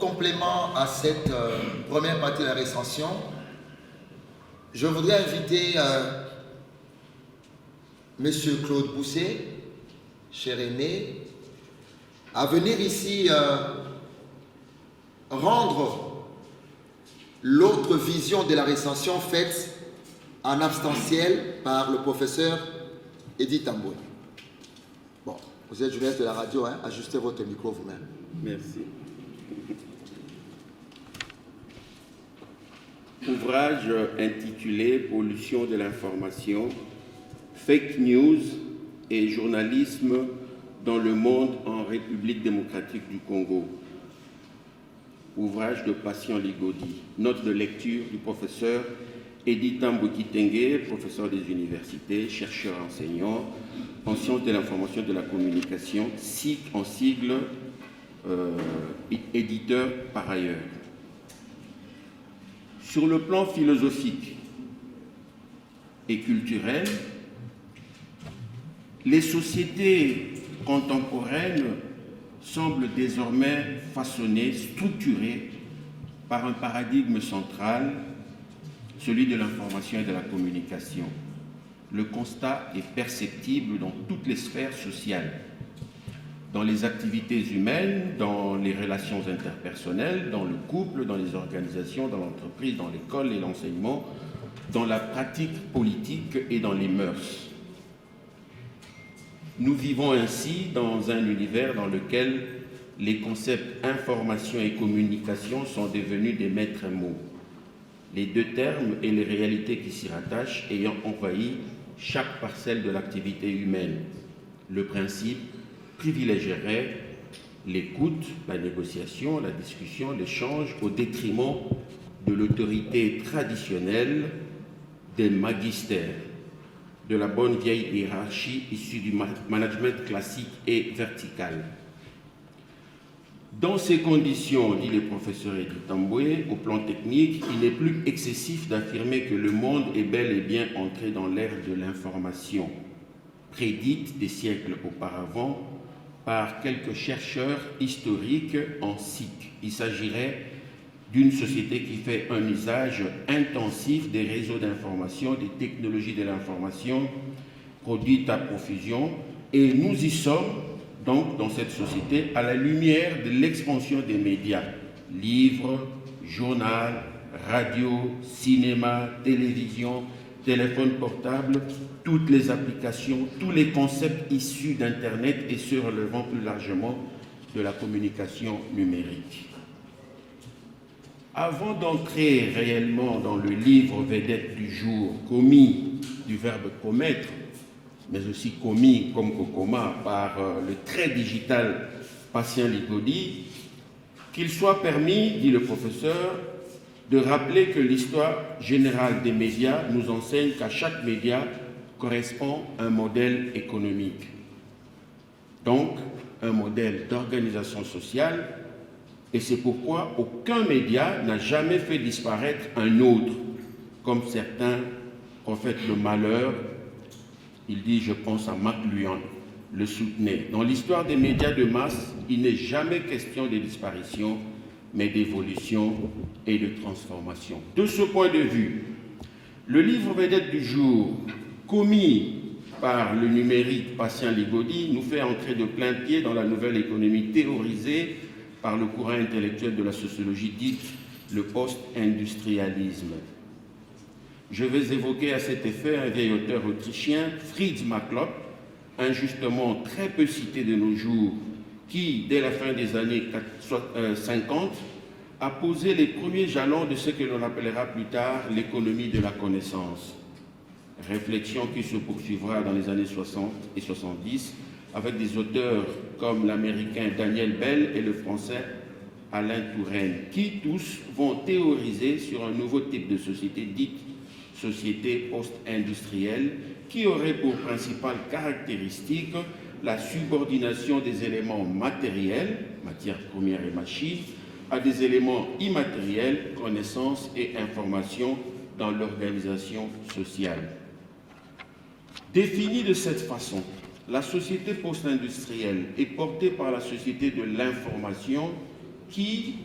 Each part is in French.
complément à cette première partie de la recension, je voudrais inviter Monsieur Claude Bousset, cher aîné, à venir ici rendre l'autre vision de la recension faite en abstanciel par le professeur Edith Tamboué. Bon, vous êtes journaliste de la radio, hein? Ajustez votre micro vous-même. Merci. Ouvrage intitulé Pollution de l'information, fake news et journalisme dans le monde en République démocratique du Congo. Ouvrage de Patient Ligodi. Note de lecture du professeur Edith Tamboué Kitenge, professeur des universités, chercheur enseignant en sciences de l'information et de la communication, en sigle éditeur par ailleurs. Sur le plan philosophique et culturel, les sociétés contemporaines semblent désormais façonnées, structurées par un paradigme central, celui de l'information et de la communication. Le constat est perceptible dans toutes les sphères sociales, dans les activités humaines, dans les relations interpersonnelles, dans le couple, dans les organisations, dans l'entreprise, dans l'école et l'enseignement, dans la pratique politique et dans les mœurs. Nous vivons ainsi dans un univers dans lequel les concepts information et communication sont devenus des maîtres mots. Les deux termes et les réalités qui s'y rattachent ayant envahi chaque parcelle de l'activité humaine. Le principe privilégierait l'écoute, la négociation, la discussion, l'échange au détriment de l'autorité traditionnelle des magistères, de la bonne vieille hiérarchie issue du management classique et vertical. Dans ces conditions, dit le professeur Edith Tamboué, au plan technique, il n'est plus excessif d'affirmer que le monde est bel et bien entré dans l'ère de l'information, prédite des siècles auparavant par quelques chercheurs historiques en SIC. Il s'agirait d'une société qui fait un usage intensif des réseaux d'information, des technologies de l'information produites à profusion, et nous y sommes donc dans cette société à la lumière de l'expansion des médias, livres, journal, radio, cinéma, télévision, téléphone portable, toutes les applications, tous les concepts issus d'Internet et se relevant plus largement de la communication numérique. Avant d'entrer réellement dans le livre vedette du jour, commis du verbe commettre, mais aussi commis comme Kokoma par le très digital Patient Ligodi, qu'il soit permis, dit le professeur, de rappeler que l'histoire générale des médias nous enseigne qu'à chaque média correspond un modèle économique, donc un modèle d'organisation sociale, et c'est pourquoi aucun média n'a jamais fait disparaître un autre, comme certains prophètes le malheur, il dit, je pense à McLuhan, le soutenait. Dans l'histoire des médias de masse, il n'est jamais question de disparition, mais d'évolution et de transformation. De ce point de vue, le livre vedette du jour, commis par le numérique Patient Ligodi, nous fait entrer de plein pied dans la nouvelle économie théorisée par le courant intellectuel de la sociologie dite le post-industrialisme. Je vais évoquer à cet effet un vieil auteur autrichien, Fritz Machlup, injustement très peu cité de nos jours, qui, dès la fin des années 50, a posé les premiers jalons de ce que l'on appellera plus tard l'économie de la connaissance. Réflexion qui se poursuivra dans les années 60 et 70 avec des auteurs comme l'américain Daniel Bell et le français Alain Touraine, qui tous vont théoriser sur un nouveau type de société dite société post-industrielle, qui aurait pour principale caractéristique la subordination des éléments matériels, matières premières et machines, à des éléments immatériels, connaissances et informations dans l'organisation sociale. Définie de cette façon, la société post-industrielle est portée par la société de l'information qui,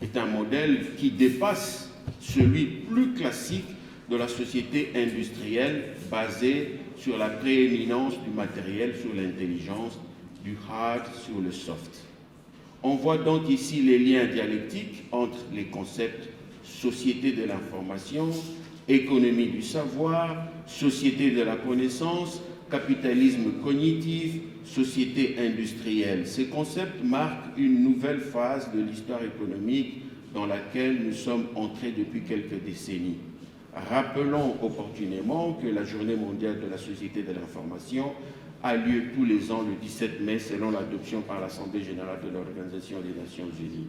est un modèle qui dépasse celui plus classique de la société industrielle basée sur la prééminence du matériel sur l'intelligence, du hard sur le soft. On voit donc ici les liens dialectiques entre les concepts société de l'information, économie du savoir, société de la connaissance, capitalisme cognitif, société industrielle. Ces concepts marquent une nouvelle phase de l'histoire économique dans laquelle nous sommes entrés depuis quelques décennies. Rappelons opportunément que la Journée mondiale de la société de l'information a lieu tous les ans le 17 mai selon l'adoption par l'Assemblée générale de l'Organisation des Nations unies.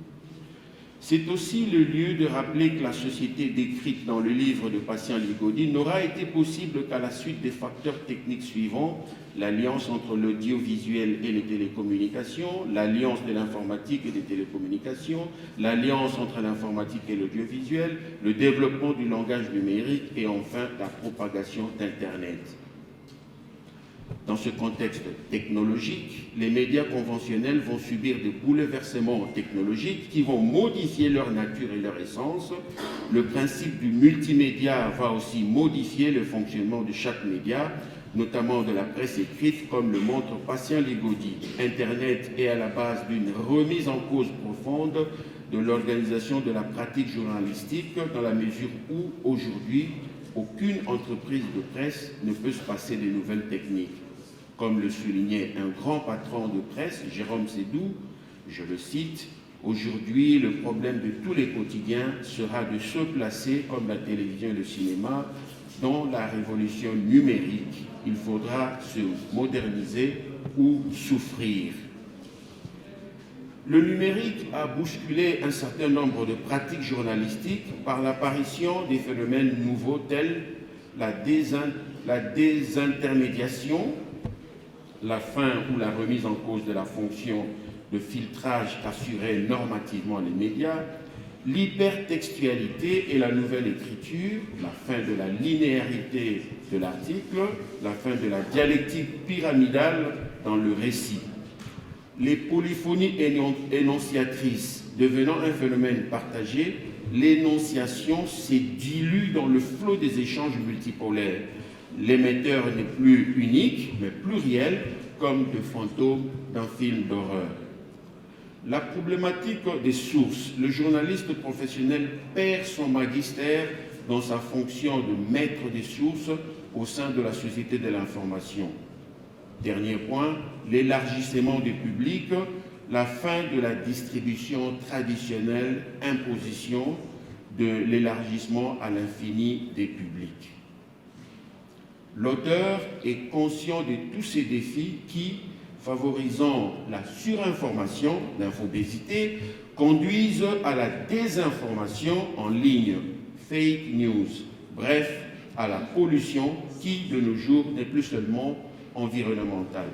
C'est aussi le lieu de rappeler que la société décrite dans le livre de Patient Ligodi n'aura été possible qu'à la suite des facteurs techniques suivants: l'alliance entre l'audiovisuel et les télécommunications, l'alliance de l'informatique et des télécommunications, l'alliance entre l'informatique et l'audiovisuel, le développement du langage numérique et enfin la propagation d'Internet. Dans ce contexte technologique, les médias conventionnels vont subir des bouleversements technologiques qui vont modifier leur nature et leur essence. Le principe du multimédia va aussi modifier le fonctionnement de chaque média, notamment de la presse écrite, comme le montre Patient Ligodi. Internet est à la base d'une remise en cause profonde de l'organisation de la pratique journalistique, dans la mesure où, aujourd'hui, aucune entreprise de presse ne peut se passer des nouvelles techniques. Comme le soulignait un grand patron de presse, Jérôme Sédou, je le cite, « Aujourd'hui, le problème de tous les quotidiens sera de se placer, comme la télévision et le cinéma, dans la révolution numérique. Il faudra se moderniser ou souffrir. » Le numérique a bousculé un certain nombre de pratiques journalistiques par l'apparition des phénomènes nouveaux tels la désintermédiation, la fin ou la remise en cause de la fonction de filtrage qu'assuraient normativement les médias, l'hypertextualité et la nouvelle écriture, la fin de la linéarité de l'article, la fin de la dialectique pyramidale dans le récit. Les polyphonies énonciatrices devenant un phénomène partagé, l'énonciation s'est dilue dans le flot des échanges multipolaires. L'émetteur n'est plus unique, mais pluriel, comme le fantôme d'un film d'horreur. La problématique des sources. Le journaliste professionnel perd son magistère dans sa fonction de maître des sources au sein de la société de l'information. Dernier point, l'élargissement du public, la fin de la distribution traditionnelle, imposition de l'élargissement à l'infini des publics. L'auteur est conscient de tous ces défis qui, favorisant la surinformation, l'infobésité, conduisent à la désinformation en ligne, fake news, bref, à la pollution qui, de nos jours, n'est plus seulement environnementale.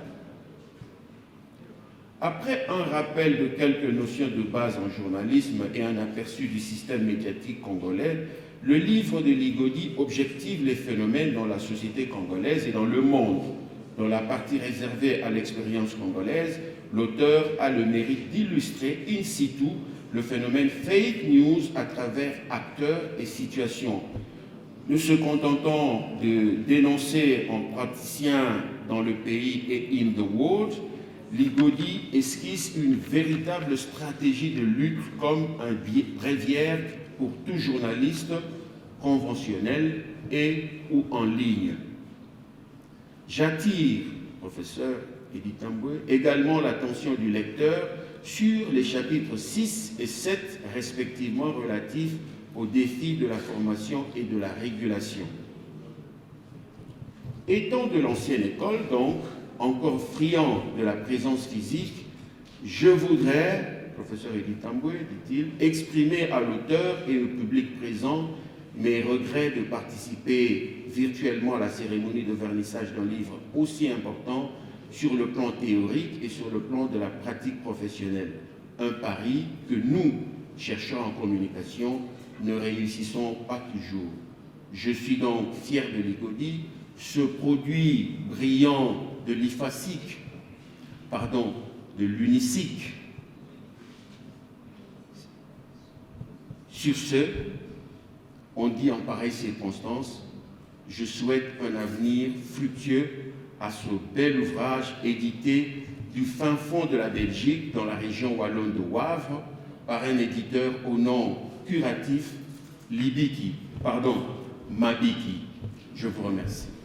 Après un rappel de quelques notions de base en journalisme et un aperçu du système médiatique congolais, le livre de Ligodi objective les phénomènes dans la société congolaise et dans le monde. Dans la partie réservée à l'expérience congolaise, l'auteur a le mérite d'illustrer in situ le phénomène fake news à travers acteurs et situations. Ne se contentant de dénoncer en praticien dans le pays et in the world, Ligodi esquisse une véritable stratégie de lutte comme un bréviaire pour tout journaliste conventionnel et ou en ligne. J'attire, professeur Eddy Tambwe, également l'attention du lecteur sur les chapitres 6 et 7 respectivement relatifs aux défis de la formation et de la régulation. Étant de l'ancienne école, donc, encore friand de la présence physique, je voudrais, professeur Eddy Tambwe, dit-il, exprimer à l'auteur et au public présent mes regrets de participer virtuellement à la cérémonie de vernissage d'un livre aussi important sur le plan théorique et sur le plan de la pratique professionnelle. Un pari que nous, chercheurs en communication, ne réussissons pas toujours. Je suis donc fier de Ligodi, ce produit brillant de l'IFASIC, de l'UNISIC, Sur ce, on dit en pareille circonstance, je souhaite un avenir fructueux à ce bel ouvrage édité du fin fond de la Belgique, dans la région wallonne de Wavre, par un éditeur au nom curatif Mabiki. Je vous remercie.